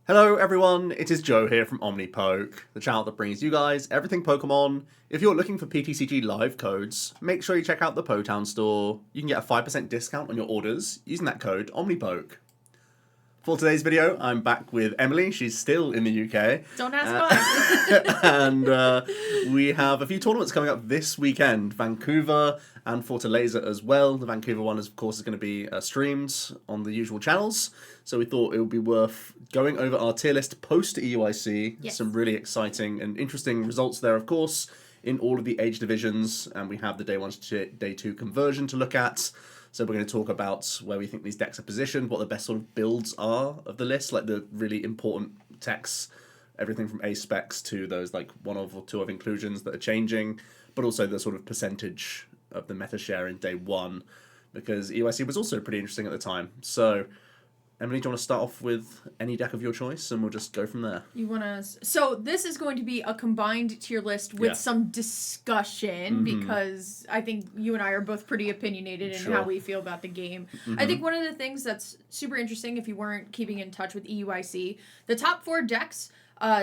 Hello everyone, it is Joe here from OmniPoke, the channel that brings you guys everything Pokemon. If you're looking for PTCG live codes, make sure you check out the Potown store. You can get a 5% discount on your orders using that code OmniPoke. For today's video, I'm back with Emily. She's still in the UK. Don't ask why. And we have a few tournaments coming up this weekend. Vancouver and Fortaleza as well. The Vancouver one, of course, is going to be streamed on the usual channels. So we thought it would be worth going over our tier list post-EUIC. Yes. Some really exciting and interesting results there, of course, in all of the age divisions. And we have the day 1 to day 2 conversion to look at. So we're going to talk about where we think these decks are positioned, what the best sort of builds are of the list, like the really important techs, everything from ace specs to those like 1 or 2 of inclusions that are changing, but also the sort of percentage of the meta share in day 1, because EUIC was also pretty interesting at the time. So Emily, do you want to start off with any deck of your choice, and we'll just go from there? You want to... So this is going to be a combined tier list with some discussion, because I think you and I are both pretty opinionated in how we feel about the game. I think one of the things that's super interesting, if you weren't keeping in touch with EUIC, the top 4 decks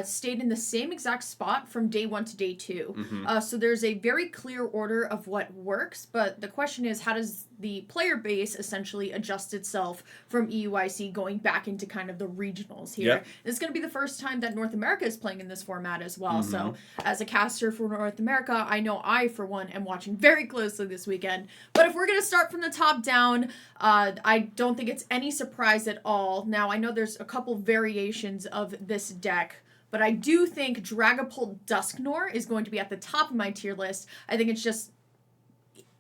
stayed in the same exact spot from day 1 to day 2. So there's a very clear order of what works, but the question is, how does the player base essentially adjust itself from EUIC going back into kind of the regionals here? Yep. It's going to be the first time that North America is playing in this format as well. So as a caster for North America, I know I, for one, am watching very closely this weekend. But if we're going to start from the top down, I don't think it's any surprise at all. Now, I know there's a couple variations of this deck, but I do think Dragapult Dusknoir is going to be at the top of my tier list. I think it's just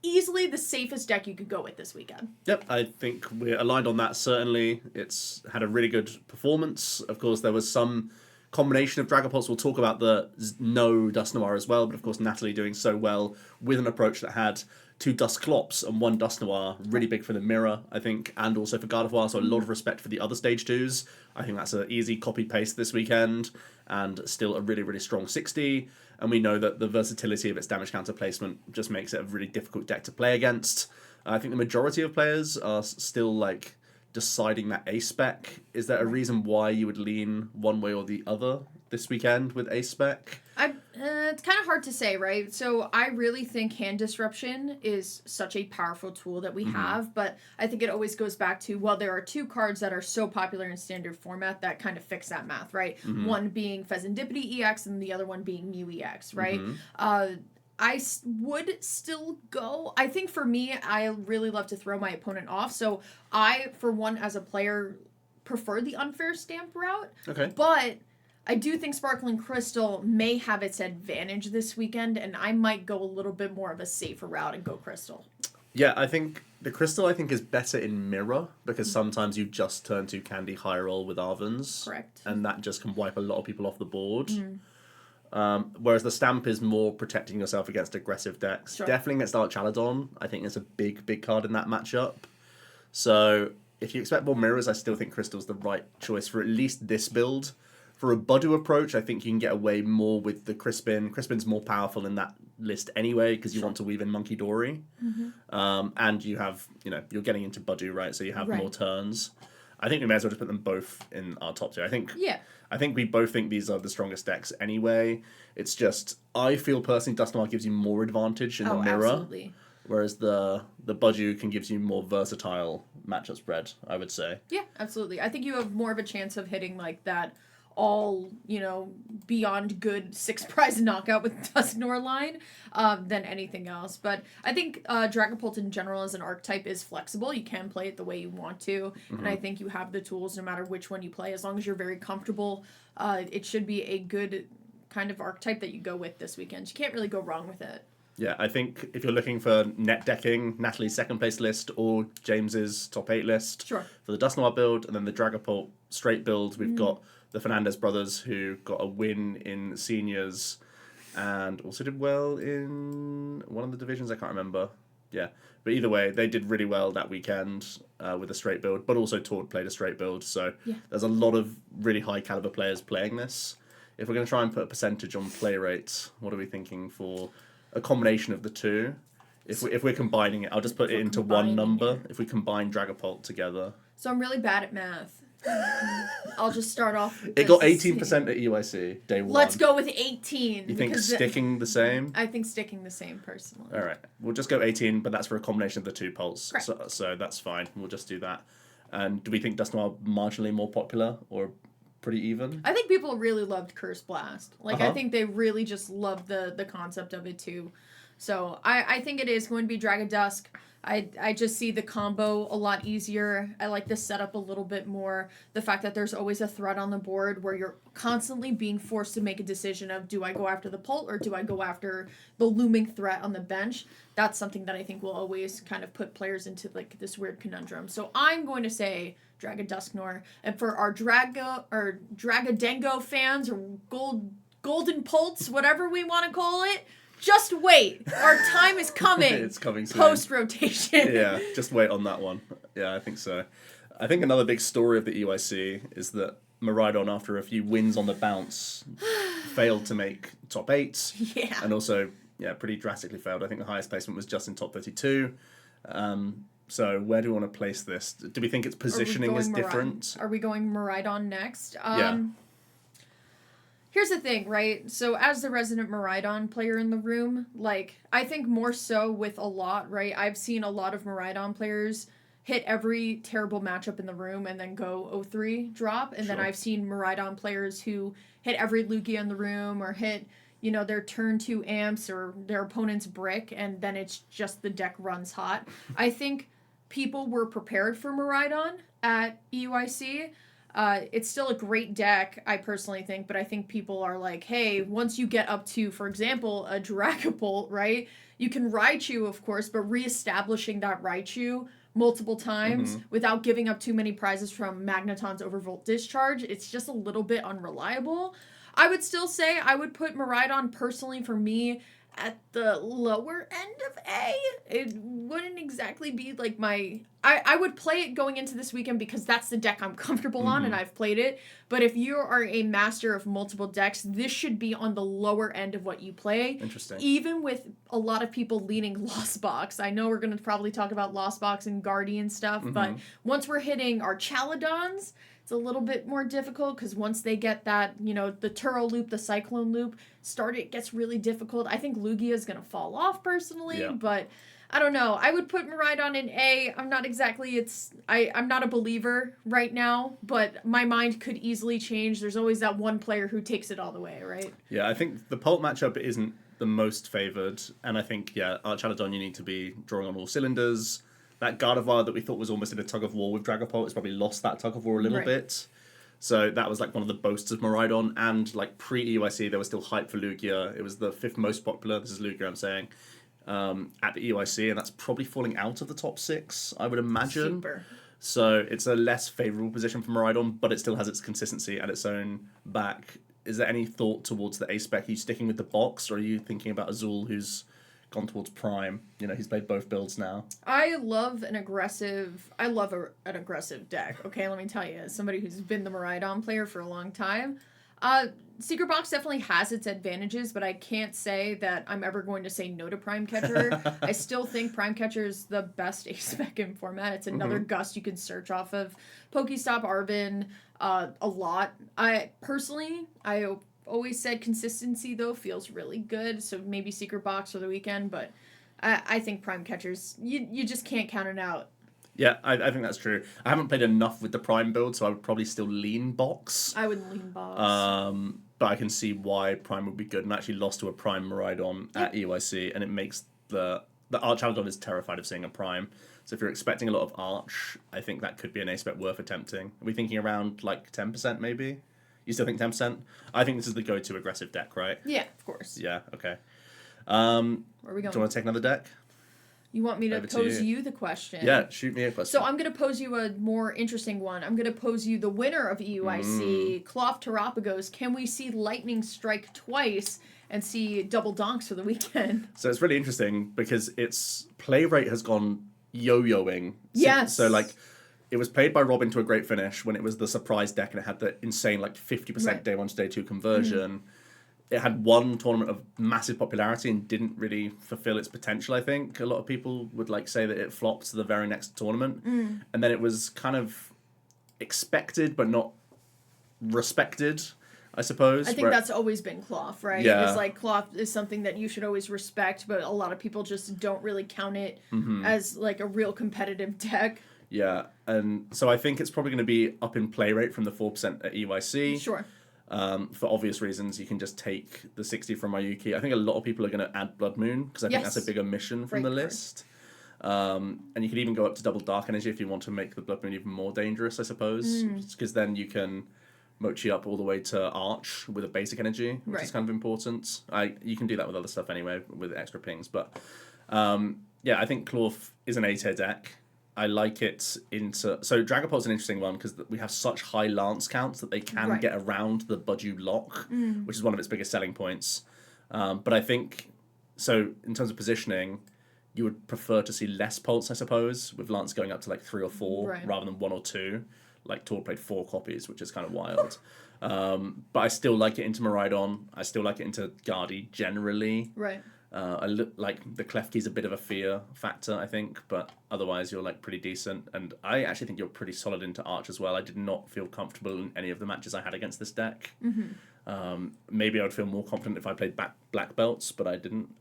easily the safest deck you could go with this weekend. Yep, I think we're aligned on that, certainly. It's had a really good performance. Of course, there was some combination of Dragapults. We'll talk about the no Dusknoir as well, but of course Natalie doing so well with an approach that had 2 Dusclops and 1 Dusknoir, really big for the mirror, I think, and also for Gardevoir, so a lot of respect for the other stage 2s. I think that's an easy copy-paste this weekend, and still a really, really strong 60. And we know that the versatility of its damage counter placement just makes it a really difficult deck to play against. I think the majority of players are still like deciding that ace spec. Is there a reason why you would lean one way or the other this weekend with ace spec? It's kind of hard to say, right? So I really think hand disruption is such a powerful tool that we have, but I think it always goes back to, well, there are 2 cards that are so popular in standard format that kind of fix that math, right? One being Pheasantipity EX and the other one being Mew EX, right? I would still go. I think for me, I really love to throw my opponent off. So I, for one, as a player, prefer the unfair stamp route. Okay. But I do think Sparkling Crystal may have its advantage this weekend, and I might go a little bit more of a safer route and go Crystal. Yeah, I think the Crystal is better in Mirror, because sometimes you just turn to Candy High Roll with Arvens. Correct. And that just can wipe a lot of people off the board. Whereas the Stamp is more protecting yourself against aggressive decks. Sure. Definitely against Archaludon, I think it's a big, big card in that matchup. So if you expect more mirrors, I still think Crystal's the right choice for at least this build. For a Budu approach, I think you can get away more with the Crispin. Crispin's more powerful in that list anyway, because you want to weave in Monkey Dory. And you have, you're getting into Budu, right? So you have more turns. I think we may as well just put them both in our top 2. I think we both think these are the strongest decks anyway. It's just, I feel personally Dusknoir gives you more advantage in the mirror. Absolutely. Whereas the Budu can gives you more versatile matchup spread, I would say. Yeah, absolutely. I think you have more of a chance of hitting like that all, beyond good 6 prize knockout with Dusknoir line than anything else. But I think Dragapult in general as an archetype is flexible. You can play it the way you want to. And I think you have the tools no matter which one you play. As long as you're very comfortable, it should be a good kind of archetype that you go with this weekend. You can't really go wrong with it. Yeah, I think if you're looking for net decking, Natalie's 2nd place list or James's top 8 list for the Dusknoir build, and then the Dragapult straight build, we've got the Fernandez brothers, who got a win in seniors and also did well in one of the divisions. I can't remember. Yeah, but either way, they did really well that weekend with a straight build, but also Tord played a straight build. So there's a lot of really high caliber players playing this. If we're going to try and put a percentage on play rates, what are we thinking for a combination of the 2? If we're combining it, I'll just put it into one number. If we combine Dragapult together. So I'm really bad at math. I'll just start off. It got 18% at EUIC day one. Let's go with 18. You think sticking the same? I think sticking the same, personally. All right. We'll just go 18, but that's for a combination of the two pulse. Correct. So that's fine. We'll just do that. And do we think Dusknoir marginally more popular or pretty even? I think people really loved Curse Blast. Like, I think they really just loved the concept of it, too. So I think it is going to be Dragadusk. I just see the combo a lot easier. I like the setup a little bit more. The fact that there's always a threat on the board where you're constantly being forced to make a decision of, do I go after the Pult or do I go after the looming threat on the bench? That's something that I think will always kind of put players into like this weird conundrum. So I'm going to say Dragadusknoir. And for our Dragadengo fans or golden Pults, whatever we want to call it, just wait. Our time is coming. It's coming soon. Post-rotation. Yeah, just wait on that one. Yeah, I think so. I think another big story of the EUIC is that Miraidon, after a few wins on the bounce, failed to make top 8. Yeah. And also, pretty drastically failed. I think the highest placement was just in top 32. So where do we want to place this? Do we think its positioning is different? Are we going Miraidon next? Yeah. Here's the thing, right? So as the resident Miraidon player in the room, like, I think more so with a lot, right? I've seen a lot of Miraidon players hit every terrible matchup in the room and then go 0-3 drop. And then I've seen Miraidon players who hit every Lugia in the room or hit, their turn 2 amps or their opponent's brick, and then it's just the deck runs hot. I think people were prepared for Miraidon at EUIC. It's still a great deck, I personally think, but I think people are like, hey, once you get up to, for example, a Dragapult, right? You can Raichu, of course, but reestablishing that Raichu multiple times without giving up too many prizes from Magneton's Overvolt Discharge, it's just a little bit unreliable. I would still say I would put Miraidon, personally, for me, at the lower end of A. It wouldn't exactly be like my... I would play it going into this weekend because that's the deck I'm comfortable on and I've played it. But if you are a master of multiple decks, this should be on the lower end of what you play. Interesting. Even with a lot of people leaning Lost Box. I know we're going to probably talk about Lost Box and Guardian stuff, but once we're hitting our Archaludons, it's a little bit more difficult because once they get that, the Turo loop, the Cyclone loop started, it gets really difficult. I think Lugia is going to fall off personally, but I don't know. I would put Miraidon in A. I'm not exactly, I'm not a believer right now, but my mind could easily change. There's always that one player who takes it all the way, right? Yeah, I think the Pult matchup isn't the most favoured, and I think, Archaludon, you need to be drawing on all cylinders. That Gardevoir that we thought was almost in a tug-of-war with Dragapult has probably lost that tug-of-war a little bit. So that was like one of the boasts of Miraidon, and like pre-EUIC there was still hype for Lugia. It was the 5th most popular, this is Lugia I'm saying, at the EUIC, and that's probably falling out of the top 6, I would imagine. Super. So it's a less favourable position for Miraidon, but it still has its consistency at its own back. Is there any thought towards the A-spec? Are you sticking with the box, or are you thinking about Azul, who's gone towards Prime? He's played both builds now. I love an aggressive deck, okay? Let me tell you, as somebody who's been the Miraidon player for a long time, Secret Box definitely has its advantages, but I can't say that I'm ever going to say no to Prime Catcher. I still think Prime Catcher is the best A-spec in format. It's another Gust you can search off of. Pokestop, Arvin, a lot. I always said consistency, though, feels really good, so maybe Secret Box for the weekend, but I think Prime Catchers, you just can't count it out. Yeah, I think that's true. I haven't played enough with the Prime build, so I would probably still lean box. I would lean box. But I can see why Prime would be good, and I actually lost to a Prime Miraidon at EUIC, and it makes the Archaludon is terrified of seeing a Prime. So if you're expecting a lot of Arch, I think that could be an A-spec worth attempting. Are we thinking around like 10% maybe? You still think 10%? I think this is the go-to aggressive deck, right? Yeah, of course. Yeah, okay. Where are we going? Do you want to take another deck? You want me to pose you the question? Yeah, shoot me a question. So I'm going to pose you a more interesting one. I'm going to pose you the winner of EUIC, Klawf Terapagos. Can we see Lightning Strike twice and see double donks for the weekend? So it's really interesting because its play rate has gone yo-yoing. Yes. So like, it was played by Robin to a great finish when it was the surprise deck and it had the insane like 50% day 1 to day 2 conversion. It had one tournament of massive popularity and didn't really fulfill its potential, I think. A lot of people would like say that it flopped to the very next tournament. And then it was kind of expected but not respected, I suppose. I think that's always been Klawf, right? Yeah. It's like Klawf is something that you should always respect, but a lot of people just don't really count it as like a real competitive deck. Yeah, and so I think it's probably going to be up in play rate from the 4% at EUIC. Sure. For obvious reasons, you can just take the 60 from Mayuki. I think a lot of people are going to add Blood Moon, because I think that's a bigger mission from the list. And you could even go up to double Dark Energy if you want to make the Blood Moon even more dangerous, I suppose. Because then you can Mochi up all the way to Arch with a basic energy, which is kind of important. You can do that with other stuff anyway, with extra pings. But yeah, I think Klawf is an A-tier deck. I like it into... So Dragapult's an interesting one because we have such high Lance counts that they can get around the Budew lock, which is one of its biggest selling points. But I think... So in terms of positioning, you would prefer to see less Pulse, I suppose, with Lance going up to like 3 or 4 rather than 1 or 2. Like Tor played 4 copies, which is kind of wild. But I still like it into Miraidon. I still like it into Guardy generally. Right. Like the Klefki's a bit of a fear factor, I think, but otherwise you're like pretty decent. And I actually think you're pretty solid into Arch as well. I did not feel comfortable in any of the matches I had against this deck. Maybe I would feel more confident if I played black belts, but I didn't.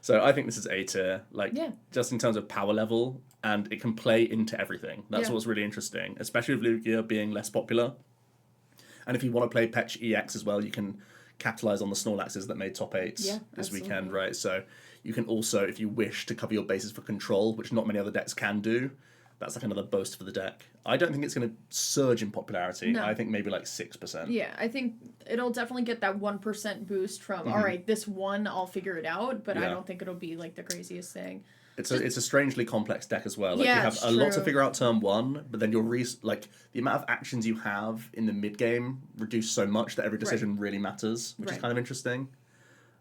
So I think this is A tier, like just in terms of power level, and it can play into everything. That's what's really interesting, especially with Lugia being less popular. And if you want to play Petch EX as well, you can capitalize on the Snorlaxes that made top 8s this weekend, right? So you can also, if you wish, to cover your bases for control, which not many other decks can do. That's like another boast for the deck. I don't think it's going to surge in popularity. No. I think maybe like 6%. Yeah, I think it'll definitely get that 1% boost from, all right, this one, I'll figure it out, but I don't think it'll be like the craziest thing. It's a strangely complex deck as well. Like you have a lot to figure out turn 1, but then like the amount of actions you have in the mid game reduce so much that every decision really matters, which is kind of interesting.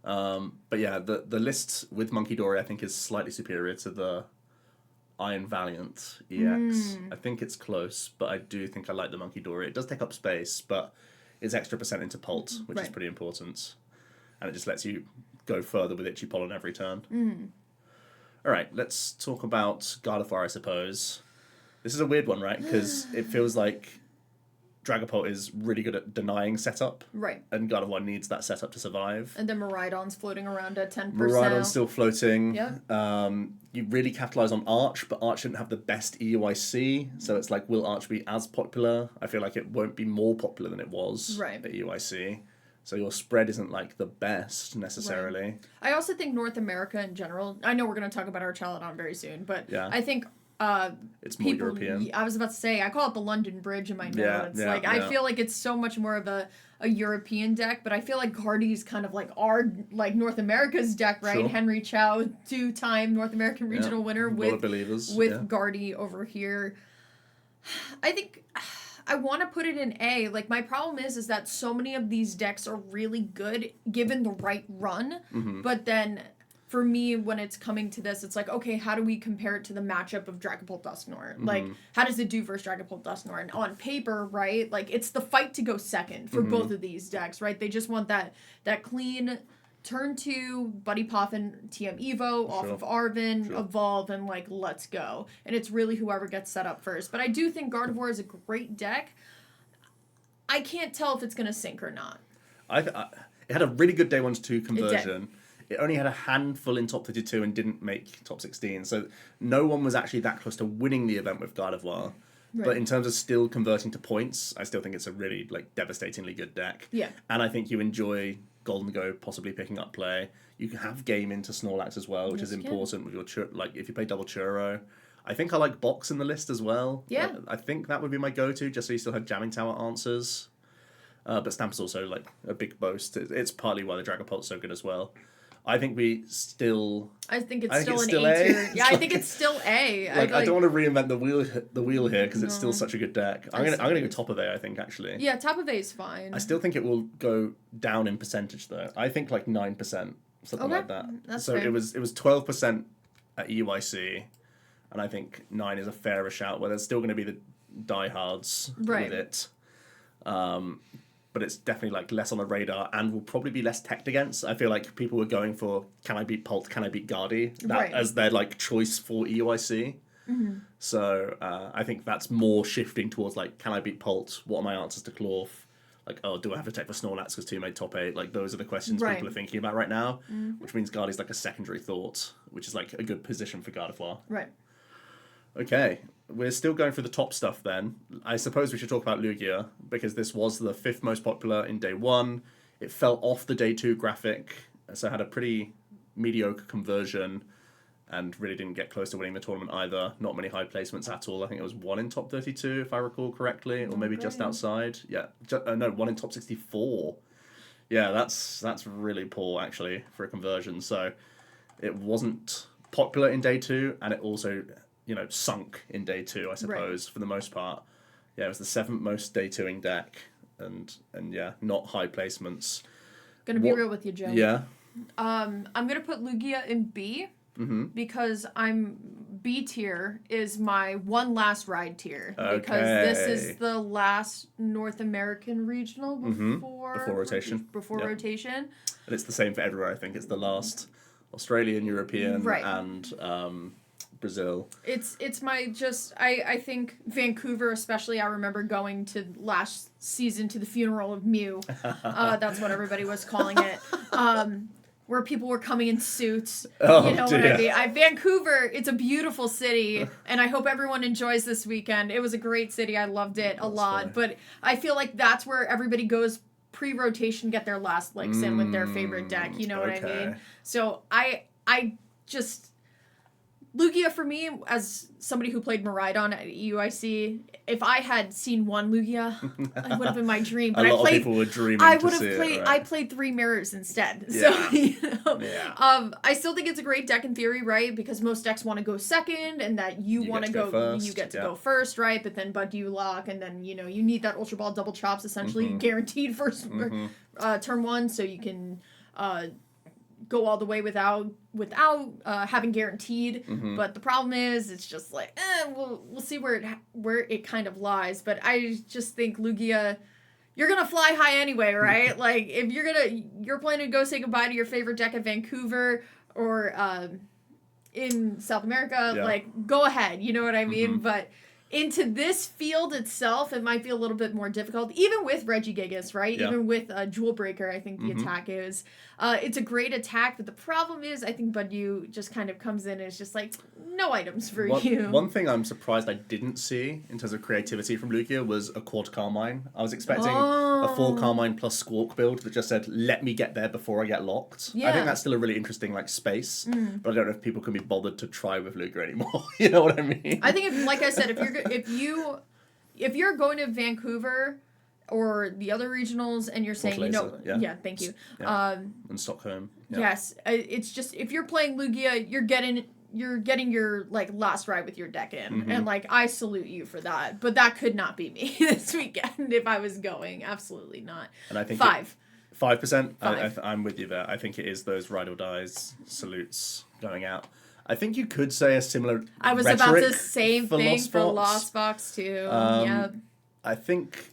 But yeah, the list with Monkey Dory I think is slightly superior to the Iron Valiant EX. I think it's close, but I do think I like the Monkey Dory. It does take up space, but it's extra % into Pult, which is pretty important, and it just lets you go further with Itchy Pollen every turn. All right, let's talk about Gardevoir, I suppose. This is a weird one, right? Because it feels like Dragapult is really good at denying setup. Right. And Gardevoir needs that setup to survive. And then Miraidon's floating around at 10%. Miraidon's still floating. Yeah. You really capitalise on Arch, but Arch didn't have the best EUIC. So it's like, will Arch be as popular? I feel like it won't be more popular than it was at EUIC. So your spread isn't like the best necessarily. Right. I also think North America in general, I know we're going to talk about Archaludon very soon, but I think it's more European. I was about to say, I call it the London Bridge in my notes. I feel like it's so much more of a European deck, but I feel like Guardy's kind of like our like North America's deck, right? Sure. Henry Chow, 2-time North American regional winner with Guardy over here. I think I want to put it in A. Like, my problem is that so many of these decks are really good given the right run, but then for me, when it's coming to this, it's like, okay, how do we compare it to the matchup of Dragapult Dusknoir? Like, how does it do versus Dragapult Dusknoir? And on paper, right, like, it's the fight to go second for both of these decks, right? They just want that clean turn 2, Buddy Poffin, TM Evo, off of Arven, evolve, and, like, let's go. And it's really whoever gets set up first. But I do think Gardevoir is a great deck. I can't tell if it's going to sink or not. It had a really good day 1-2 conversion. It only had a handful in top 32 and didn't make top 16. So no one was actually that close to winning the event with Gardevoir. Right. But in terms of still converting to points, I still think it's a really like devastatingly good deck. Yeah. And I think you enjoy Gholdengo possibly picking up play. You can have game into Snorlax as well, which is important with your like if you play double Churro. I think I like Box in the list as well. Yeah. I think that would be my go-to, just so you still had Jamming Tower answers. But Stamp's also like a big boast. It's partly why the Dragapult's so good as well. I think it's still an A tier. Yeah, I think it's still A. I don't want to reinvent the wheel here because it's still such a good deck. I'm gonna go top of A. I think actually. Yeah, top of A is fine. I still think it will go down in percentage though. I think like 9%, something like that. That's so fair. it was 12% at EUIC, and I think 9 is a fairer shout. Where there's still going to be the diehards with it. But it's definitely like less on the radar and will probably be less teched against. I feel like people were going for can I beat Pult, can I beat Guardy as their like choice for EUIC. So I think that's more shifting towards like, can I beat Pult? What are my answers to Klawf? Like, oh, do I have to take for Snorlax because 2 made top 8? Like, those are the questions people are thinking about right now, which means Guardi's like a secondary thought, which is like a good position for Gardevoir. Right. Okay, we're still going through the top stuff then. I suppose we should talk about Lugia, because this was the 5th most popular in day 1. It fell off the day 2 graphic, so had a pretty mediocre conversion, and really didn't get close to winning the tournament either. Not many high placements at all. I think it was 1 in top 32, if I recall correctly, or maybe just outside. Yeah, no, 1 in top 64. Yeah, that's really poor, actually, for a conversion. So it wasn't popular in day 2, and it also, sunk in day 2, I suppose, for the most part. Yeah, it was the 7th most day 2ing deck, and yeah, not high placements. Gonna be real with you, Joe. Yeah. I'm gonna put Lugia in B. Because B tier is my one last ride tier. Okay. Because this is the last North American regional before rotation. Rotation. And it's the same for everywhere, I think. It's the last Australian, European, and Brazil. It's my I think Vancouver especially, I remember going to last season to the funeral of Mew. That's what everybody was calling it. Where people were coming in suits. Oh, you know dear. what I mean? Vancouver, it's a beautiful city, and I hope everyone enjoys this weekend. It was a great city. I loved it a lot. Funny. But I feel like that's where everybody goes pre-rotation, get their last licks in with their favorite deck. You know what I mean? So I just... Lugia, for me, as somebody who played Miraidon at EUIC, if I had seen one Lugia, it would have been my dream. But a lot of people were dreaming to see it, right? I played 3 mirrors instead. Yeah. So, I still think it's a great deck in theory, right? Because most decks want to go second, and that you want to go first. You get to go first, right? But then Bud you lock, and then, you need that Ultra Ball double chops, essentially guaranteed first turn 1, so you can... go all the way without having guaranteed, but the problem is it's just like we'll see where it kind of lies. But I just think Lugia, you're gonna fly high anyway, right? Like if you're planning to go say goodbye to your favorite deck at Vancouver or in South America, like go ahead, you know what I mean? But into this field itself, it might be a little bit more difficult, even with Regidrago, right? Yeah. Even with Jewel Breaker, I think the attack is. It's a great attack, but the problem is, I think Budyu just kind of comes in and is just like, no items for you. One thing I'm surprised I didn't see in terms of creativity from Lugia was a quad Carmine. I was expecting a full Carmine plus Squawk build that just said, let me get there before I get locked. Yeah. I think that's still a really interesting space, but I don't know if people can be bothered to try with Lugia anymore. You know what I mean? I think, like I said, if you're going to Vancouver or the other regionals and you're saying, Fortaleza, thank you. Yeah. And Stockholm. Yeah. Yes, it's just, if you're playing Lugia, you're getting your last ride with your deck in, and I salute you for that. But that could not be me this weekend if I was going. Absolutely not. And I think 5%. I'm with you there. I think it is those ride or dies salutes going out. I think you could say a similar. I was about the same thing for Lost Box too. I think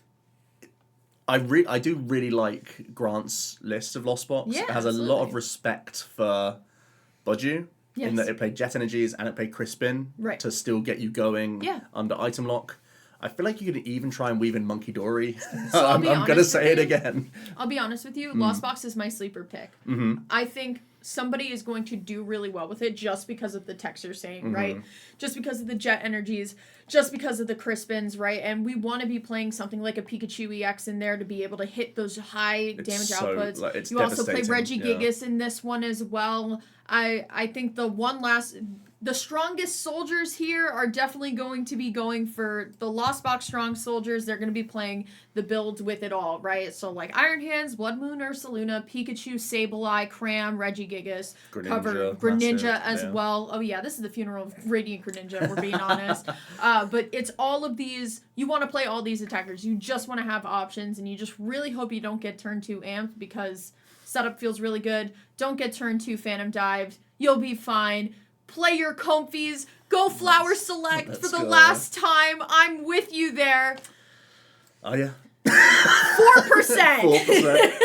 I do really like Grant's list of Lost Box. Yeah, it has a lot of respect for Budyu. Yes. In that it played Jet Energies and it played Crispin to still get you going under item lock. I feel like you could even try and weave in Monkey Dory. So I'm going to say it again. I'll be honest with you. Lost Box is my sleeper pick. I think somebody is going to do really well with it just because of the text you're saying, right? Just because of the Jet Energies, just because of the Crispins, right? And we want to be playing something like a Pikachu EX in there to be able to hit those high damage outputs. You also play Regigigas in this one as well. I think the strongest soldiers here are definitely going to be going for the Lost Box strong soldiers. They're going to be playing the builds with it all, right? So Iron Hands, Blood Moon, Ursaluna, Pikachu, Sableye, Cram, Regigigas, Greninja as well. Oh yeah, this is the funeral of Radiant Greninja, we're being honest. But it's all of these, you want to play all these attackers. You just want to have options, and you just really hope you don't get turn 2 amped because setup feels really good. Don't get turn 2 Phantom Dived. You'll be fine. Play your Comfies. Go Flower Select for the last time. I'm with you there. Oh, yeah. 4%. 4%.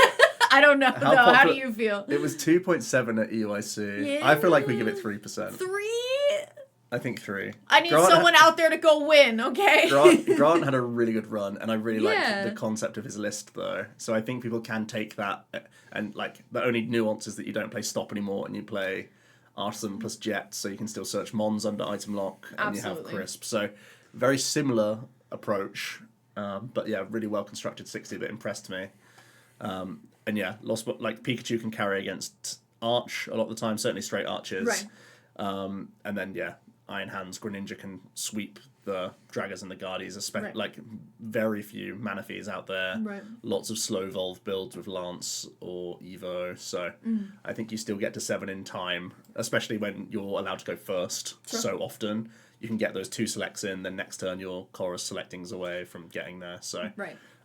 I don't know, How do you feel? It was 2.7 at EUIC. Yeah. I feel like we give it 3%. 3? I think 3. I need someone out there to go win, okay? Grant had a really good run, and I really liked the concept of his list, though. So I think people can take that, and like the only nuance is that you don't play Stop anymore, and you play Artisan plus Jet, so you can still search Mons under item lock, and you have Crisp. So very similar approach, but yeah, really well constructed 60 that impressed me. And yeah, like Pikachu can carry against Arch a lot of the time, certainly straight Arches. Right. And then yeah, Iron Hands, Greninja can sweep the Dragas and the Guardies, especially like very few Manaphy's out there. Right. Lots of slow evolve builds with Lance or Evo. So I think you still get to 7 in time, especially when you're allowed to go first so often. You can get those 2 selects in, then next turn your Chorus selecting's away from getting there. So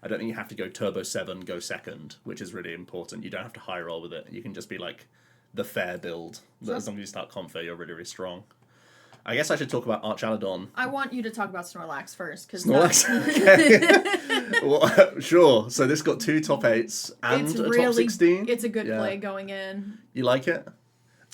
I don't think you have to go Turbo 7, go second, which is really important. You don't have to high roll with it. You can just be like the fair build. As long as you start Confer, you're really, really strong. I guess I should talk about Archaludon. I want you to talk about Snorlax first. Snorlax? Okay. Well, sure. So this got 2 top 8s and top 16. It's a good play going in. You like it?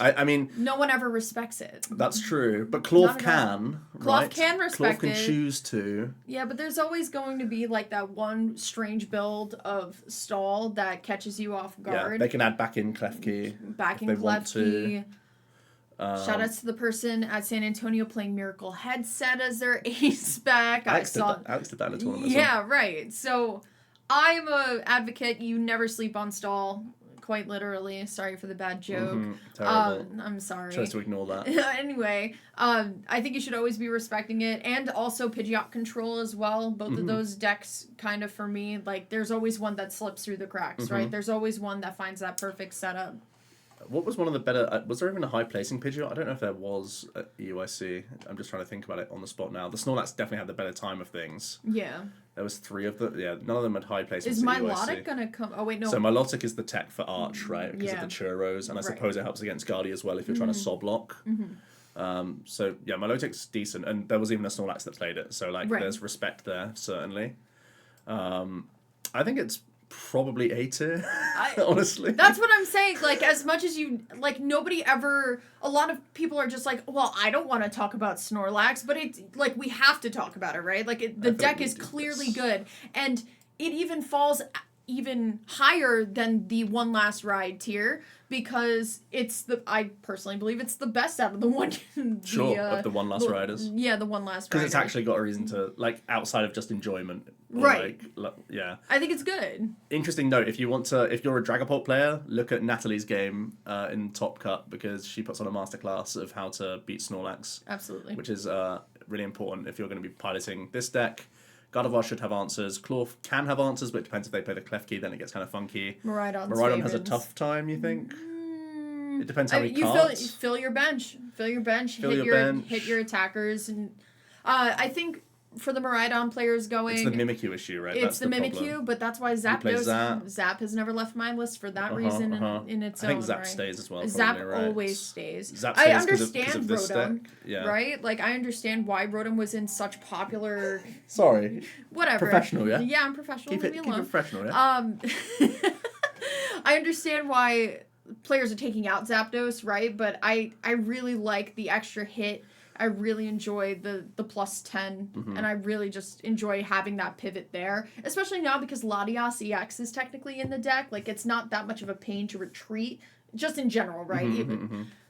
I mean... No one ever respects it. That's true. But Klawf can, right? Klawf can respect Klawf can choose to. Yeah, but there's always going to be like that one strange build of Stall that catches you off guard. Yeah, they can add back in Klefki. Back in Klefki. Shout out to the person at San Antonio playing Miracle Headset as their ace back. Alex did that in a tournament. Yeah, right. So I'm a advocate. You never sleep on Stall. Quite literally. Sorry for the bad joke. Terrible. I'm sorry. Tries to ignore that. Anyway, I think you should always be respecting it. And also Pidgeot control as well. Both of those decks kind of for me, like there's always one that slips through the cracks, right? There's always one that finds that perfect setup. What was one of the better... was there even a high placing Pidgeot? I don't know if there was at EUIC. I'm just trying to think about it on the spot now. The Snorlax definitely had the better time of things. Yeah. There was 3 of them. Yeah, none of them had high placements. Is Milotic going to come... Oh, wait, no. So Milotic is the tech for Arch, right? Because of the Churros. And I suppose it helps against Guardy as well if you're trying to sob lock. So, yeah, Milotic's decent. And there was even a Snorlax that played it. So, like, there's respect there, certainly. I think it's probably A tier, honestly. That's what I'm saying. Like, as much as you... Like, nobody ever... A lot of people are just like, well, I don't want to talk about Snorlax, but it's... Like, we have to talk about it, right? Like, the deck is clearly good. And it even falls even higher than the One Last Ride tier because it's the... I personally believe it's the best out of the one... of the One Last Riders. Yeah, the One Last Rider. Because it's actually got a reason to... Like, outside of just enjoyment... Right. Like, yeah. I think it's good. Interesting note, if you're a Dragapult player, look at Natalie's game in Top Cut because she puts on a masterclass of how to beat Snorlax. Absolutely. Which is really important if you're going to be piloting this deck. Gardevoir should have answers. Klawf can have answers, but it depends if they play the Klefki, then it gets kind of funky. Miraidon has a tough time, you think? It depends how many cards. You fill your bench. Hit your attackers. And I think... For the Miraidon players going... It's the Mimikyu issue, right? It's the Mimikyu, but that's why Zapdos... Zap has never left my list for that reason in its own, I think Zap stays as well, Zap right? always stays. Zap stays I understand Rotom, right? Like, I understand why Rotom was in such popular... Sorry. Whatever. Professional, yeah? Yeah, I'm professional. Keep it professional, yeah? I understand why players are taking out Zapdos, right? But I really like the extra hit. I really enjoy the plus 10, and I really just enjoy having that pivot there, especially now because Latias EX is technically in the deck. Like, it's not that much of a pain to retreat, just in general, right?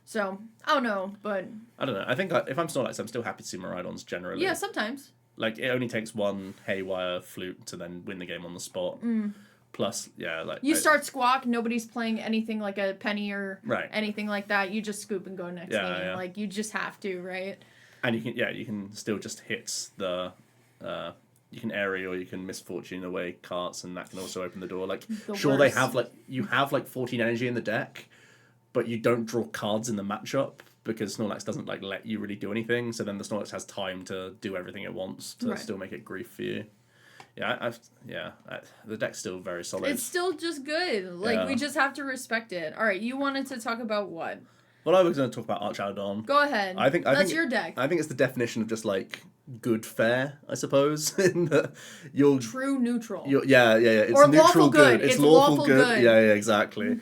So, I don't know, but... I don't know. I think if I'm Snorlax, I'm still happy to see Miraidons generally. Yeah, sometimes. Like, it only takes one Haywire Flute to then win the game on the spot. Plus, yeah, like... You start Squawk, nobody's playing anything like a Penny or anything like that. You just scoop and go next game. Yeah. Like, you just have to, right? And you can still just hit the... you can Airy or you can Misfortune away carts, and that can also open the door. Like, they have, like... You have, like, 14 energy in the deck, but you don't draw cards in the matchup because Snorlax doesn't, like, let you really do anything. So then the Snorlax has time to do everything it wants to still make it grief for you. Yeah, the deck's still very solid. It's still just good. Like, we just have to respect it. All right, you wanted to talk about what? Well, I was going to talk about Archaludon. Go ahead. I think your deck. I think it's the definition of just, like, good fair, I suppose. In that you're true neutral. Yeah. It's or neutral lawful good. It's lawful good. Yeah, exactly.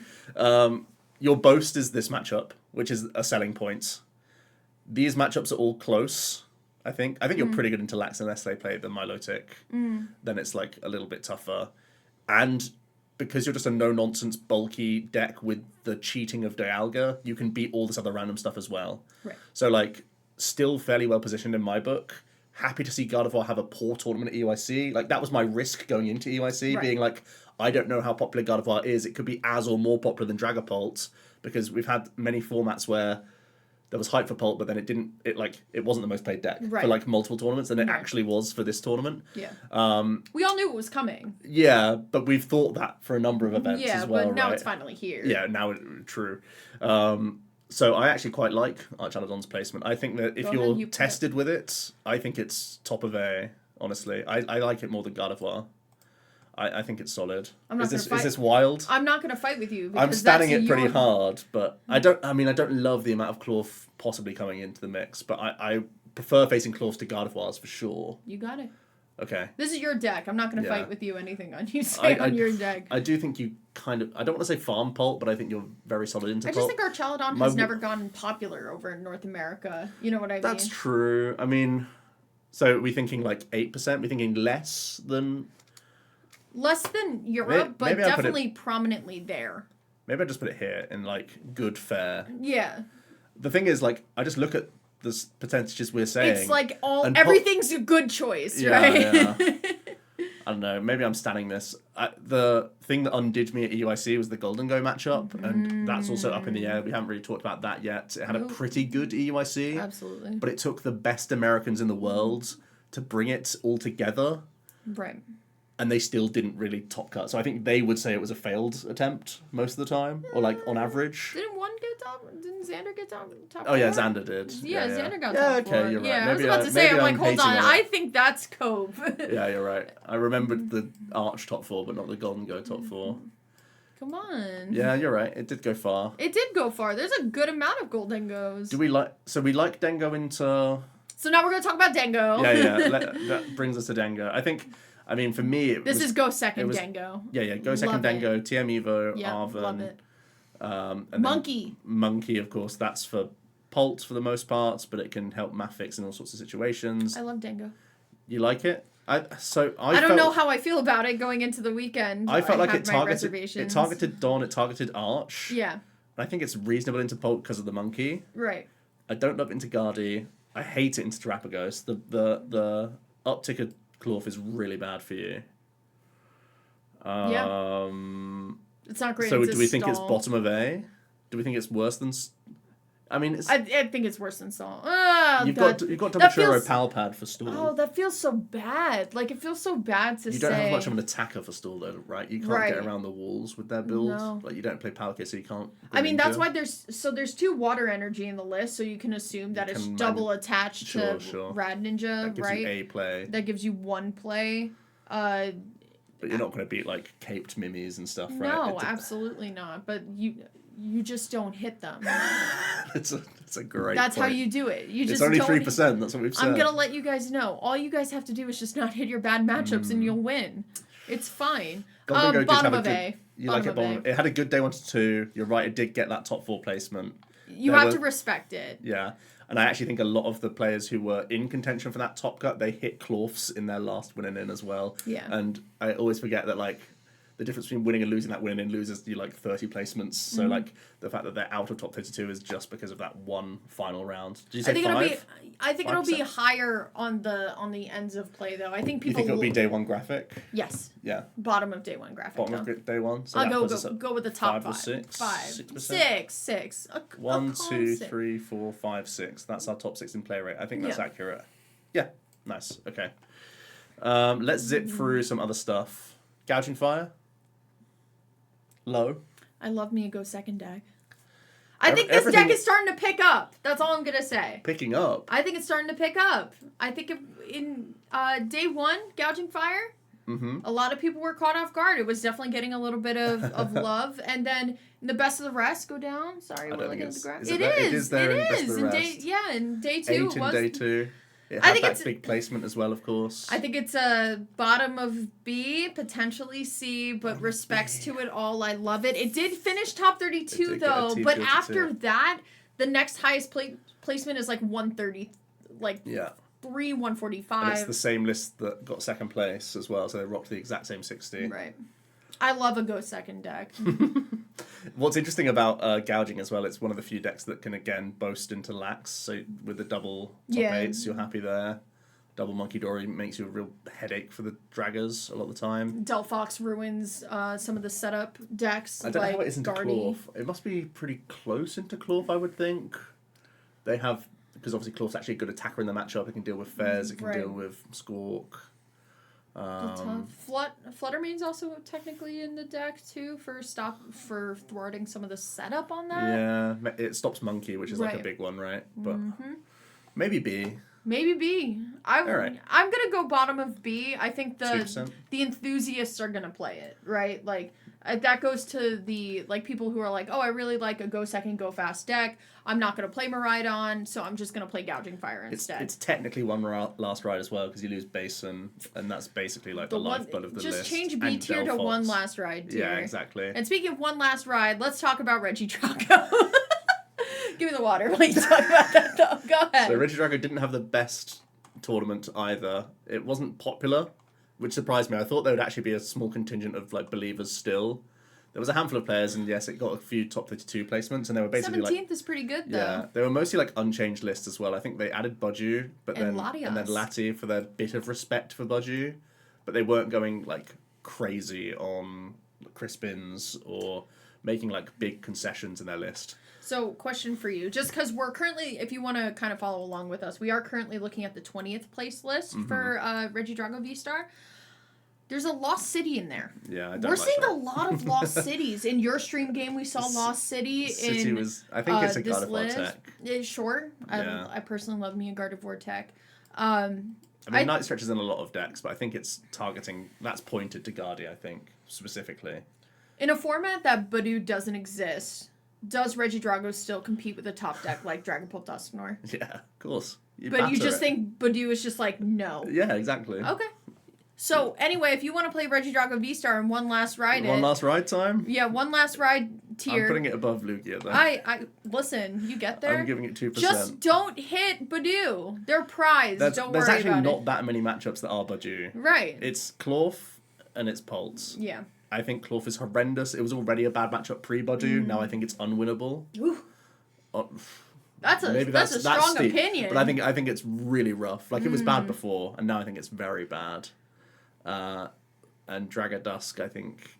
Your boast is this matchup, which is a selling point. these matchups are all close. I think you're pretty good into Lax unless they play the Milotic. Then it's like a little bit tougher, and because you're just a no nonsense bulky deck with the cheating of Dialga, you can beat all this other random stuff as well. Right. So like, still fairly well positioned in my book. Happy to see Gardevoir have a poor tournament at EUIC. Like, that was my risk going into EUIC, being like, I don't know how popular Gardevoir is. It could be as or more popular than Dragapult, because we've had many formats where there was hype for Pult, but then it wasn't the most played deck for like multiple tournaments, and it actually was for this tournament. Yeah. We all knew it was coming. Yeah, but we've thought that for a number of events as well, but now it's finally here. Yeah, now true. So I actually quite like Archaludon's placement. I think that if you're tested with it, I think it's top of A, honestly. I like it more than Gardevoir. I think it's solid. Is this wild? I'm not going to fight with you. I'm standing it pretty hard, but I don't love the amount of Klawf possibly coming into the mix, but I prefer facing Klawfs to Gardevoirs for sure. You got it. Okay. This is your deck. I'm not going to fight with you anything on you say on your deck. I do think you kind of, I don't want to say farm Pult, but I think you're very solid into Pult. I just think Archaludon has never gotten popular over in North America. You know what I mean? That's true. I mean, so are we thinking like 8%? We're thinking less than Europe, but definitely prominently there. Maybe I just put it here in like good fair. Yeah. The thing is, like, I just look at the percentages we're saying. It's like everything's a good choice, right? Yeah. I don't know. Maybe I'm standing this. The thing that undid me at EUIC was the Gholdengo matchup, and that's also up in the air. We haven't really talked about that yet. It had a pretty good EUIC. Absolutely. But it took the best Americans in the world to bring it all together. Right. And they still didn't really top cut. So I think they would say it was a failed attempt most of the time, or like on average. Didn't one get top? Didn't Xander get top? Oh yeah, Xander did. Yeah, Xander got top 4. You're right. Yeah, maybe I was about to say, I'm like, hold on, I think that's Cove. Yeah, you're right. I remembered the Arch top 4, but not the Gholdengo top 4. Come on. Yeah, you're right. It did go far. It did go far. There's a good amount of Gholdengos. Do we like? So we like Dengo into. So now we're gonna talk about Dengo. Yeah. That brings us to Dengo. I mean, for me, this is Go Second Dengo. Yeah, Go Second Dengo, TM Evo, Arven. Love it. And Monkey, of course, that's for Pult for the most part, but it can help Mafix in all sorts of situations. I love Dengo. You like it? I don't know how I feel about it going into the weekend. I felt like it targeted Dawn, it targeted Arch. Yeah. I think it's reasonable into Pult because of the Monkey. Right. I don't love it into Guardy. I hate it into Terapagos. The uptick of Klawf is really bad for you. Yeah. It's not great. So do we think it's bottom of A? Do we think it's worse than? I mean, I think it's worse than Stall. You've got Domachuro Palpad for Stall. Oh, that feels so bad. Like, it feels so bad to say. You don't have much of an attacker for Stall, though, right? You can't get around the walls with their build. No. Like, you don't play Palkia, so you can't. I mean, that's why there's 2 water energy in the list, so you can assume that it's double attached to Rad Ninja, that gives right? You a play. That gives you 1 play. But you're not going to beat like caped Mimis and stuff, right? No, absolutely not. But you just don't hit them. It's a great. That's point. how you do it. You just it's only 3%. That's what we've said. I'm gonna let you guys know. All you guys have to do is just not hit your bad matchups, and you'll win. It's fine. Bottom of A. You like it bottom. It had a good day 1 to 2. You're right. It did get that top 4 placement. You have to respect it. Yeah. And I actually think a lot of the players who were in contention for that top cut, they hit Klawfs in their last winning in as well. Yeah. And I always forget that, like, the difference between winning and losing that winning in loses you like 30 placements. So like the fact that they're out of top 32 is just because of that one final round. Did you say I think it'll be higher on the ends of play though. I think people. You think it'll be day 1 graphic? Yes. Yeah. Bottom of day 1 graphic. Bottom of day 1. So I'll go with the top 5 or 6. 5. 6%. 6. 1, 2, 3, 4, 5, 6. That's our top 6 in play rate. I think that's accurate. Yeah. Nice. Okay. Let's zip through some other stuff. Gouging Fire. Low. I love me a Go Second deck. I think this deck is starting to pick up. That's all I'm going to say. Picking up? I think it's starting to pick up. I think in day 1, Gouging Fire, a lot of people were caught off guard. It was definitely getting a little bit of love. And then the best of the rest go down. Sorry, we're looking at the graph. It is. In day 2 it was. Day 2. It had that big placement as well, of course. I think it's a bottom of B, potentially C, but respects to it all. I love it. It did finish top 32, though. But after that the next highest placement is like 130, like 145. And it's the same list that got second place as well, so they rocked the exact same 60. Right. I love a go second deck. What's interesting about Gouging as well, it's one of the few decks that can again boast into lax, so with the double top 8s, you're happy there. Double Monkey Dory makes you a real headache for the draggers a lot of the time. Delphox ruins some of the setup decks. I don't know how it is into Guardy. Klawf. It must be pretty close into Klawf, I would think. They have, because obviously Klawf's actually a good attacker in the matchup. It can deal with Fairs, it can deal with Squawk. Fluttermane's also technically in the deck too for thwarting some of the setup on that. Yeah, it stops Monkey, which is like a big one, right? But maybe B. Maybe B. I'm gonna go bottom of B. I think the 2%. the enthusiasts are gonna play it, right? Like that goes to the people who are like, oh, I really like a go second, go fast deck. I'm not gonna play Miraidon, so I'm just gonna play Gouging Fire instead. It's technically one last ride as well because you lose Basin, and that's basically like the lifeblood of the list. Just change B tier to one last ride tier. Yeah, exactly. And speaking of one last ride, let's talk about Regidrago. Give me the water while you talk about that, though. Go ahead. So Regidrago didn't have the best tournament either. It wasn't popular, which surprised me. I thought there would actually be a small contingent of believers still. There was a handful of players, and yes, it got a few top 32 placements, and they were basically 17th is pretty good, though. Yeah, they were mostly unchanged lists as well. I think they added Buju, and then Lati for their bit of respect for Buju, but they weren't going crazy on Crispins or making big concessions in their list. So, question for you. Just because we're currently, if you want to kind of follow along with us, we are currently looking at the 20th place list for Regidrago V-Star. There's a Lost City in there. Yeah, we're seeing a lot of Lost Cities. In your stream game, we saw Lost City. I think it's a Gardevoir tech. Sure. Yeah. I personally love me a Gardevoir tech. Night Stretch is in a lot of decks, but I think it's that's pointed to Guardi, I think, specifically. In a format that Budu doesn't exist, does Regidrago still compete with a top deck like Dragapult Dusknoir? Yeah, of course. But you just think Budu is just no? Yeah, exactly. Okay. So, anyway, if you want to play Regidrago V-Star in one last ride... One last ride time? Yeah, one last ride tier. I'm putting it above Lugia, though. Listen, you get there. I'm giving it 2%. Just don't hit Budu. They're prized. Don't worry about it. There's actually not that many matchups that are Budu. Right. It's Klawf and it's Pulse. Yeah. I think Klawf is horrendous. It was already a bad matchup pre-Budu. Now I think it's unwinnable. Ooh. That's a strong opinion. But I think it's really rough. It was bad before, and now I think it's very bad. And Dragadusk, I think,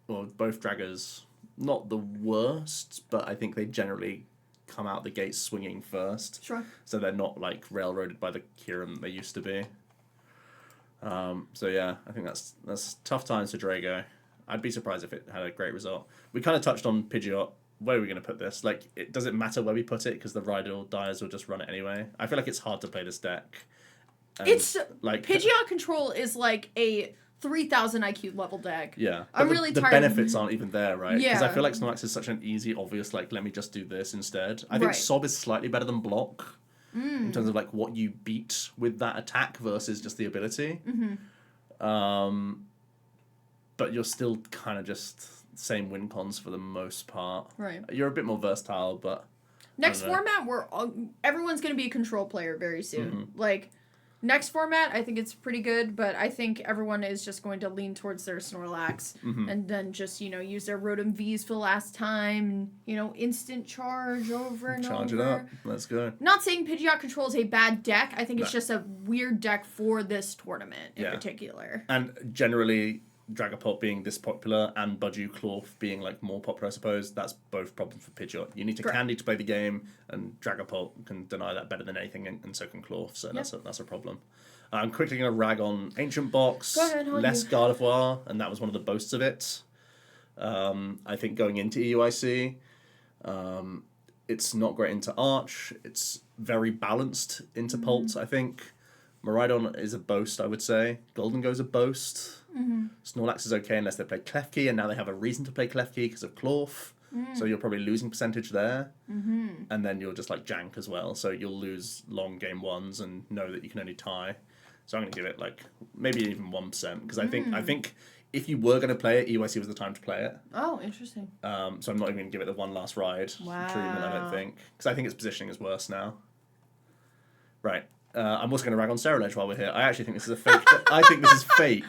both Draggers, not the worst, but I think they generally come out the gate swinging first. Sure. So they're not railroaded by the Kieran they used to be. So yeah, I think that's tough times for Drago. I'd be surprised if it had a great result. We kind of touched on Pidgeot. Where are we going to put this? Does it matter where we put it? Because the Ride or Diers will just run it anyway. I feel like it's hard to play this deck. And it's Pidgeot Control is a 3,000 IQ level deck. Yeah. I'm really tired. The benefits aren't even there, right? Yeah. Because I feel like Snorlax is such an easy, obvious, let me just do this instead. I think Sob is slightly better than Block. In terms of what you beat with that attack versus just the ability. Mm-hmm. But you're still kind of just same win cons for the most part. Right. You're a bit more versatile, but next format everyone's going to be a control player very soon. Mm-hmm. Next format, I think it's pretty good, but I think everyone is just going to lean towards their Snorlax and then just, use their Rotom Vs for the last time and, instant charge over and charge over. It up. Let's go. Not saying Pidgeot Control is a bad deck. I think it's just a weird deck for this tournament in particular. And generally, Dragapult being this popular and Buju Klawf being like more popular, I suppose, that's both problems for Pidgeot. You need to candy to play the game, and Dragapult can deny that better than anything, and so can Klawf, so that's a problem. I'm quickly going to rag on Ancient Box, less Gardevoir, and that was one of the boasts of it. I think going into EUIC, it's not great into Arch, it's very balanced into Pulse, I think. Miraidon is a boast, I would say. Gholdengo is a boast. Mm-hmm. Snorlax is okay unless they play Klefki, and now they have a reason to play Klefki because of Klawf. So you're probably losing percentage there. Mm-hmm. And then you're just jank as well, so you'll lose long game ones and know that you can only tie. So I'm going to give it maybe even 1%, because I think if you were going to play it, EUIC was the time to play it. Oh, interesting. So I'm not even going to give it the one last ride treatment, I don't think. Because I think its positioning is worse now. Right. I'm also going to rag on Ceruledge while we're here. I actually think this is a fake. I think this is fake.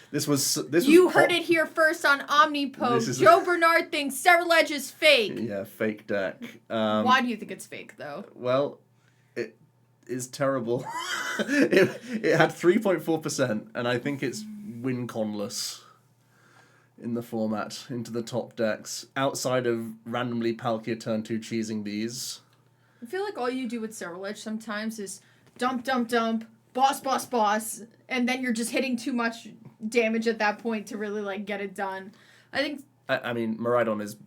This You heard it here first on OmniPoke. Joe Bernard thinks Ceruledge is fake. Yeah, fake deck. Why do you think it's fake, though? Well, it is terrible. it had 3.4%, and I think it's win-conless in the format into the top decks, outside of randomly Palkia turn 2 cheesing these. I feel like all you do with Ceruledge sometimes is dump, dump, dump, boss, boss, boss, and then you're just hitting too much damage at that point to really, like, get it done. I think... I mean, Miraidon is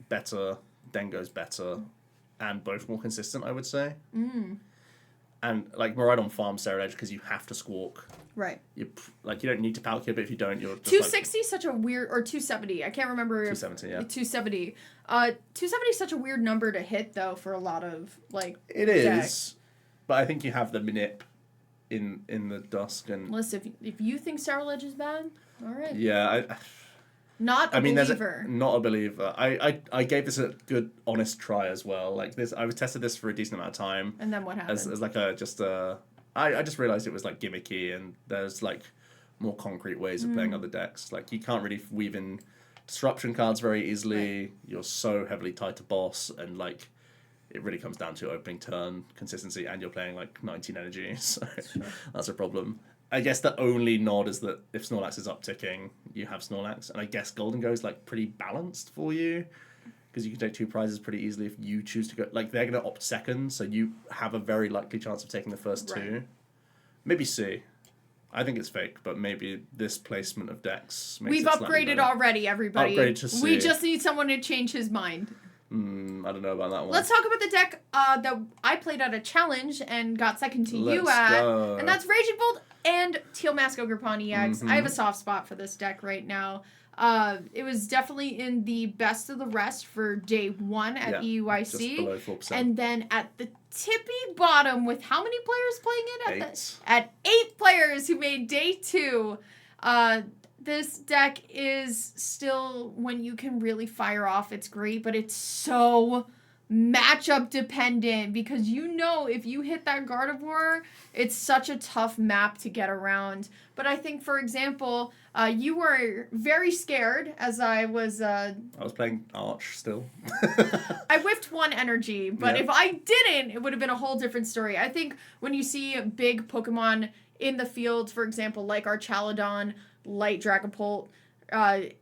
better, Dengo's better, and both more consistent, I would say. And, like, Miraidon farms Ceruledge because you have to Squawk. Right. You don't need to Palkia, but if you don't, you're just 260 is such a weird... Or 270. I can't remember. 270, yeah. 270. 270 is such a weird number to hit, though, for a lot of, like, It is. Decks. But I think you have the manip in the Dusk. And listen, if you think Ceruledge is bad, all right. Yeah, not a believer. Not a believer. I gave this a good, honest try as well. Like this, I tested this for a decent amount of time. And then what happened? As like I just realized it was like gimmicky, and there's like more concrete ways of playing other decks. Like you can't really weave in disruption cards very easily. Right. You're so heavily tied to boss, and like it really comes down to opening turn consistency, and you're playing like 19 energy, so that's a problem. I guess the only nod is that if Snorlax is upticking, you have Snorlax, and I guess Gholdengo is like pretty balanced for you because you can take 2 prizes pretty easily if you choose to go. Like they're going to opt second, so you have a very likely chance of taking the first 2. Maybe C. I think it's fake, but maybe this placement of decks makes We've upgraded already, everybody. Upgraded to C. We just need someone to change his mind. I don't know about that one. Let's talk about the deck that I played at a challenge and got second to you at. Go. And that's Raging Bolt and Teal Mask Ogre Pawnee EX. I have a soft spot for this deck right now. It was definitely in the best of the rest for day 1 at EUIC. Just below 4%. And then at the tippy bottom with how many players playing it? 8. At 8 players who made day 2. This deck is still, when you can really fire off, it's great, but it's so matchup dependent because if you hit that Gardevoir, it's such a tough map to get around. But I think, for example, you were very scared as I was playing Arch still. I whiffed 1 energy, but if I didn't, it would have been a whole different story. I think when you see big Pokemon in the field, for example, like Archaludon, Light Dragapult,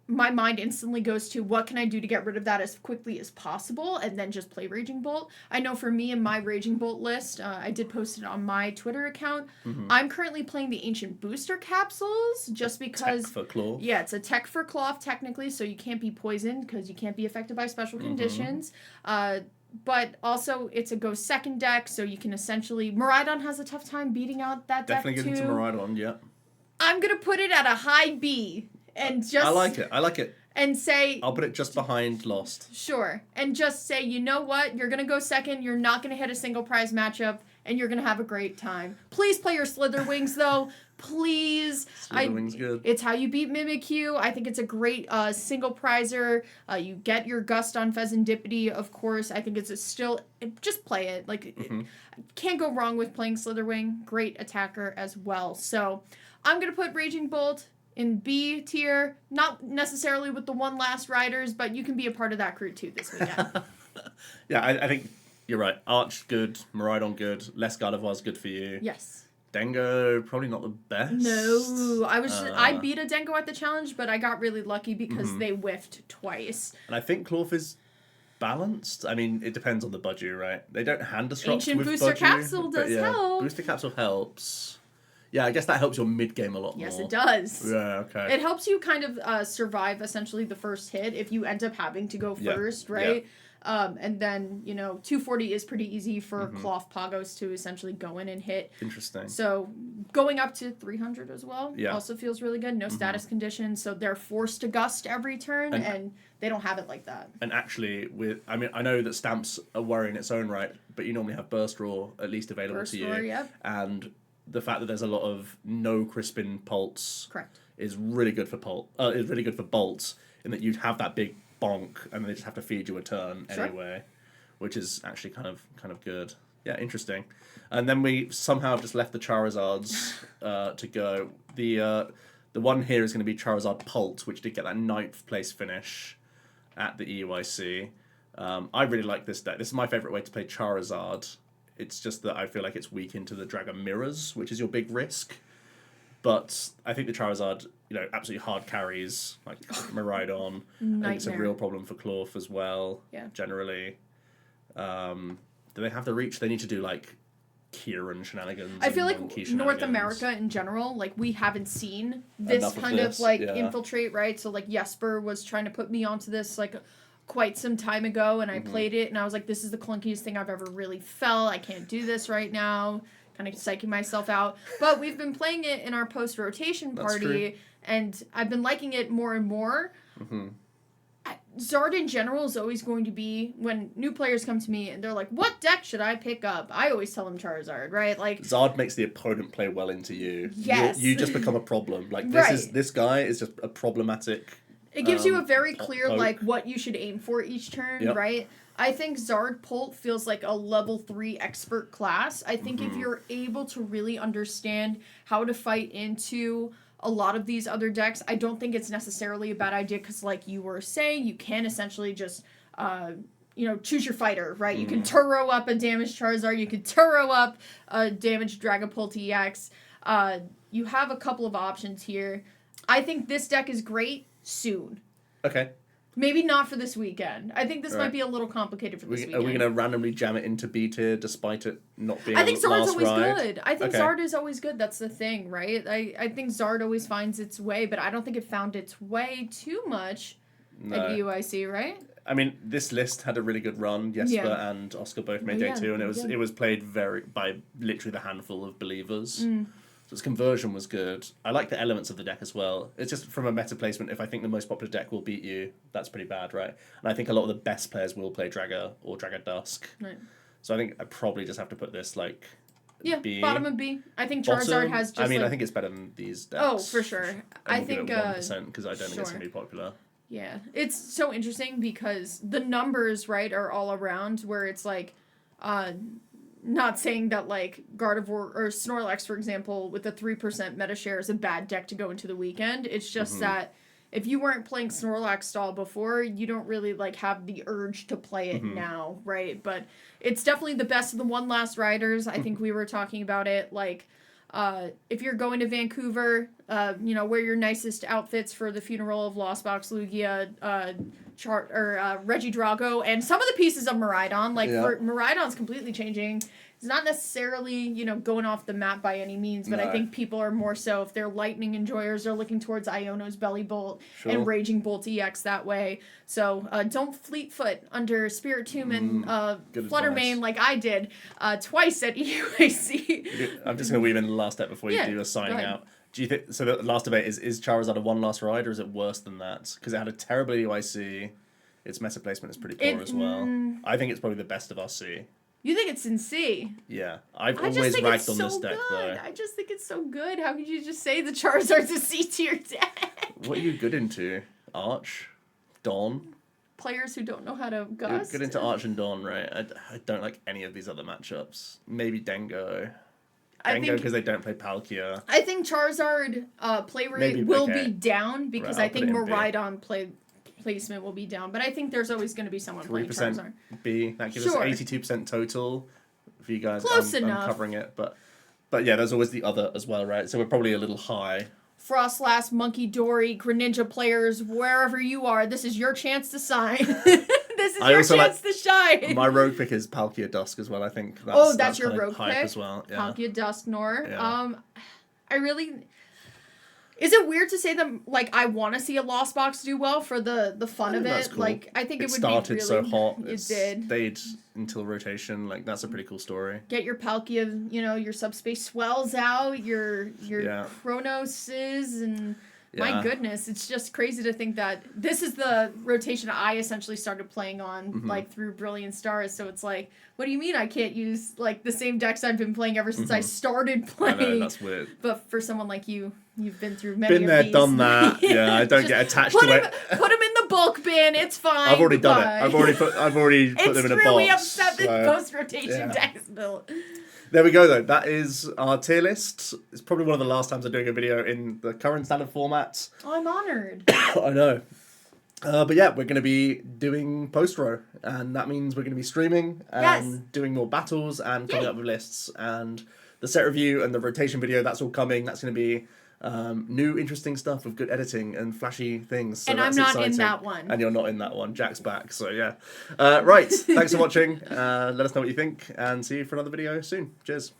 my mind instantly goes to what can I do to get rid of that as quickly as possible and then just play Raging Bolt. I know for me in my Raging Bolt list, I did post it on my Twitter account. I'm currently playing the Ancient Booster Capsules just because... Tech for Klawf. Yeah, it's a tech for Klawf technically, so you can't be poisoned because you can't be affected by special conditions. But also, it's a go second deck, so you can essentially... Miraidon has a tough time beating out that deck, too. Definitely get into Miraidon, yeah. I'm going to put it at a high B. And just... I like it. And say... I'll put it just behind Lost. Sure. And just say, you know what? You're going to go second. You're not going to hit a single prize matchup. And you're going to have a great time. Please play your Slitherwings, though. Please. Slitherwing's good. It's how you beat Mimikyu. I think it's a great single prizer. You get your Gust on Pheasantipity, of course. I think it's still... Just play it. Like, can't go wrong with playing Slitherwing. Great attacker as well. So... I'm going to put Raging Bolt in B tier, not necessarily with the 1 last riders, but you can be a part of that crew too this weekend. Yeah, I think you're right. Arch, good. Miraidon, good. Less Gardevoir's good for you. Yes. Dengo, probably not the best. No. I beat a Dengo at the challenge, but I got really lucky because they whiffed twice. And I think Klawf is balanced. I mean, it depends on the budget, right? They don't hand disrupt Ancient with Booster budget, Capsule does help. Booster Capsule helps. Yeah, I guess that helps your mid-game a lot more. Yes, it does. Yeah, okay. It helps you kind of survive, essentially, the first hit if you end up having to go first, right? Yeah. And then, 240 is pretty easy for Klawf Pagos to essentially go in and hit. Interesting. So going up to 300 as well also feels really good. No status conditions, so they're forced to gust every turn, and they don't have it like that. And actually, I know that Stamps are worrying in its own right, but you normally have Burst Roar at least available to you. Burst Roar, yep. And... the fact that there's a lot of no Crispin Pulse. Correct. is really good for is really good for bolts, in that you'd have that big bonk and they just have to feed you a turn anyway, which is actually kind of good. Yeah, interesting. And then we somehow have just left the Charizards to go. The one here is going to be Charizard Pult, which did get that 9th place finish at the EUIC. I really like this deck. This is my favourite way to play Charizard. It's just that I feel like it's weak into the Dragon Mirrors, which is your big risk. But I think the Charizard, absolutely hard carries, like Miraidon. I think it's a real problem for Klawf as well, generally. Do they have the reach? They need to do, like, Kieran shenanigans. I feel like North America in general, like, we haven't seen this kind of infiltrate, right? So, like, Jesper was trying to put me onto this, like, quite some time ago, and I played it, and I was like, this is the clunkiest thing I've ever really felt. I can't do this right now. Kind of psyching myself out. But we've been playing it in our post-rotation party, and I've been liking it more and more. Zard in general is always going to be, when new players come to me and they're like, what deck should I pick up? I always tell them Charizard, right? Like, Zard makes the opponent play well into you. Yes. You just become a problem. Like, this guy is just a problematic... It gives you a very clear, like, what you should aim for each turn, right? I think Zard Pult feels like a level 3 expert class. I think if you're able to really understand how to fight into a lot of these other decks, I don't think it's necessarily a bad idea, because like you were saying, you can essentially just, choose your fighter, right? You can Turo up a damaged Charizard, you can Turo up a damaged Dragapult EX. You have a couple of options here. I think this deck is great soon. Okay. Maybe not for this weekend. I think this might be a little complicated for this weekend. Are we going to randomly jam it into B tier despite it not being I think Zard's always good. I think okay. Zard is always good. That's the thing, right? I think Zard always finds its way, but I don't think it found its way too much at EUIC, right? I mean, this list had a really good run. Jesper and Oscar both made day 2, and it was played by literally the handful of believers. So its conversion was good. I like the elements of the deck as well. It's just from a meta placement, if I think the most popular deck will beat you, that's pretty bad, right? And I think a lot of the best players will play Draga or Draga Dusk. Right. So I think I probably just have to put this, like, B. Bottom of B. I think Charizard has just, I think it's better than these decks. Oh, for sure. I think... 1%, because I don't think it's going to be popular. Yeah. It's so interesting because the numbers, right, are all around where it's like... not saying that, like, Gardevoir or Snorlax, for example, with a 3% meta share is a bad deck to go into the weekend. It's just that if you weren't playing Snorlax style before, you don't really, like, have the urge to play it now, right? But it's definitely the best of the one last riders. I think we were talking about it, like, if you're going to Vancouver, wear your nicest outfits for the funeral of Lost Box Lugia, Regidrago, and some of the pieces of Miraidon. Like, Miraidon's completely changing. It's not necessarily, going off the map by any means, but I think people are more so, if they're lightning enjoyers, they're looking towards Iono's Belly Bolt and Raging Bolt EX that way. So don't fleet foot under Spiritomb and Fluttermane like I did twice at EUIC. I'm just going to weave in the last step before you do a signing out. Do you think, so the last debate is Charizard a one last ride, or is it worse than that? Because it had a terrible EUIC, its meta placement is pretty poor as well. I think it's probably the best of our C. You think it's in C? Yeah. I've always ragged on this deck, though. I just think it's so good. How could you just say the Charizard's a C tier deck? What are you good into? Arch? Dawn? Players who don't know how to gust? You're good into Arch and Dawn, right? I don't like any of these other matchups. Maybe Dengo. Because they don't play Palkia. I think Charizard play rate will be down because I think Miraidon placement will be down. But I think there's always going to be someone playing Charizard. B. That gives us 82% total for you guys. Close enough. I'm covering it. But yeah, there's always the other as well, right? So we're probably a little high. Frostlass, Monkey Dory, Greninja players, wherever you are, this is your chance to sign. This is your chance to shine. My rogue pick is Palkia Dusk as well, I think. That's your rogue pick? As well. Yeah. Palkia Dusk, Nor. Yeah. I really... Is it weird to say that, like, I want to see a Lost Box do well for the fun of it? Cool. Like, I think it would be really... It started so hot. It did. Stayed until rotation. Like, that's a pretty cool story. Get your Palkia, your subspace swells out, your Chronoses, and... My goodness, it's just crazy to think that this is the rotation I essentially started playing on, like, through Brilliant Stars. So it's like, what do you mean I can't use, like, the same decks I've been playing ever since I started playing? I know, that's weird. But for someone like you, you've been through many Been there, of these. done that. Yeah, I don't get attached to it. Put them in the bulk bin. It's fine. I've already done it. I've already put them in a box. It's true. We have 7 post-rotation decks built. There we go, though. That is our tier list. It's probably one of the last times I'm doing a video in the current standard format. Oh, I'm honored. I know. But yeah, we're going to be doing post-row, and that means we're going to be streaming and doing more battles and coming up with lists. And the set review and the rotation video, that's all coming. That's going to be new, interesting stuff with good editing and flashy things. So and I'm not in that one. And you're not in that one. Jack's back, so yeah. Right, thanks for watching. Let us know what you think, and see you for another video soon. Cheers.